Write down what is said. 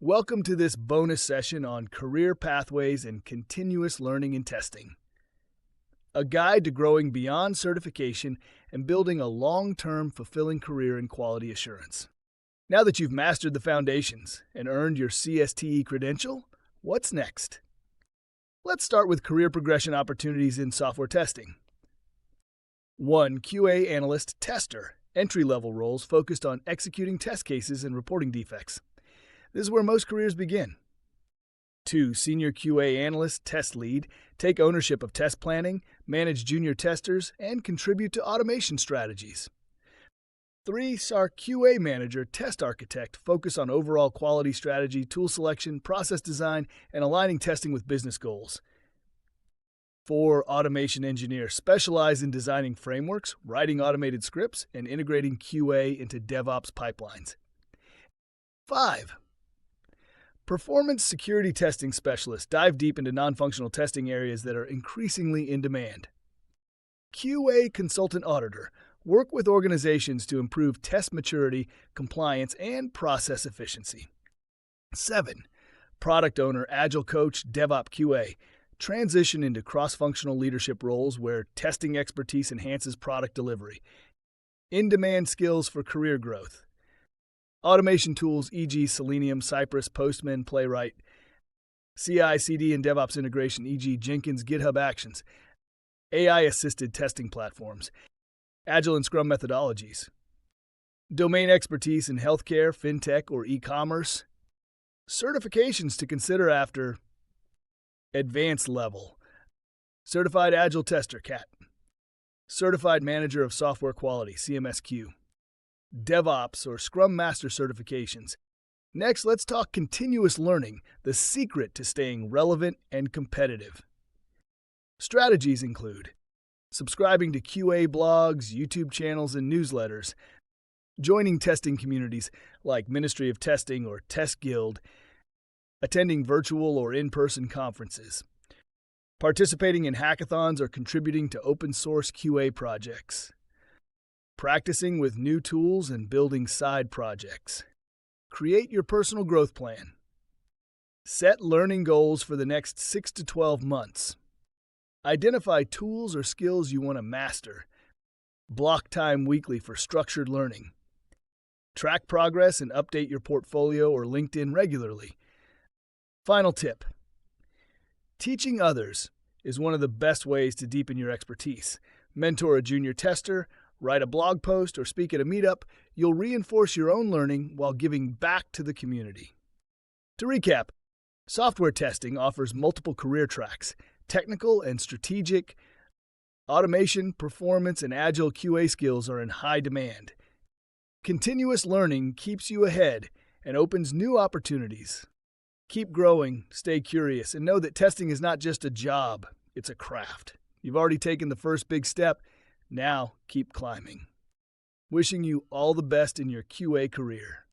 Welcome to this bonus session on career pathways and continuous learning and testing. A guide to growing beyond certification and building a long-term fulfilling career in quality assurance. Now that you've mastered the foundations and earned your CSTE credential, what's next? Let's start with career progression opportunities in software testing. 1. QA Analyst Tester, entry-level roles focused on executing test cases and reporting defects. This is where most careers begin. 2. Senior QA Analyst Test Lead, take ownership of test planning, manage junior testers, and contribute to automation strategies. 3. SAR QA Manager Test Architect, focus on overall quality strategy, tool selection, process design, and aligning testing with business goals. 4. Automation Engineer, specialize in designing frameworks, writing automated scripts, and integrating QA into DevOps pipelines. 5. Performance Security Testing Specialist, dive deep into non-functional testing areas that are increasingly in demand. QA Consultant Auditor, work with organizations to improve test maturity, compliance, and process efficiency. 7. Product Owner, Agile Coach, DevOps QA, transition into cross-functional leadership roles where testing expertise enhances product delivery. In-demand skills for career growth. Automation tools, e.g. Selenium, Cypress, Postman, Playwright. CI/CD and DevOps integration, e.g. Jenkins, GitHub Actions. AI-assisted testing platforms. Agile and Scrum methodologies. Domain expertise in healthcare, fintech, or e-commerce. Certifications to consider after advanced level. Certified Agile Tester, CAT. Certified Manager of Software Quality, CMSQ. DevOps or Scrum Master certifications. Next, let's talk continuous learning, the secret to staying relevant and competitive. Strategies include subscribing to QA blogs, YouTube channels, and newsletters, joining testing communities like Ministry of Testing or Test Guild, attending virtual or in-person conferences, participating in hackathons or contributing to open-source QA projects, practicing with new tools and building side projects. Create your personal growth plan. Set learning goals for the next 6 to 12 months. Identify tools or skills you want to master. Block time weekly for structured learning. Track progress and update your portfolio or LinkedIn regularly. Final tip. Teaching others is one of the best ways to deepen your expertise. Mentor a junior tester, write a blog post, or speak at a meetup. You'll reinforce your own learning while giving back to the community. To recap, software testing offers multiple career tracks. Technical and strategic, automation, performance, and agile QA skills are in high demand. Continuous learning keeps you ahead and opens new opportunities. Keep growing, stay curious, and know that testing is not just a job, it's a craft. You've already taken the first big step. Now, keep climbing. Wishing you all the best in your QA career.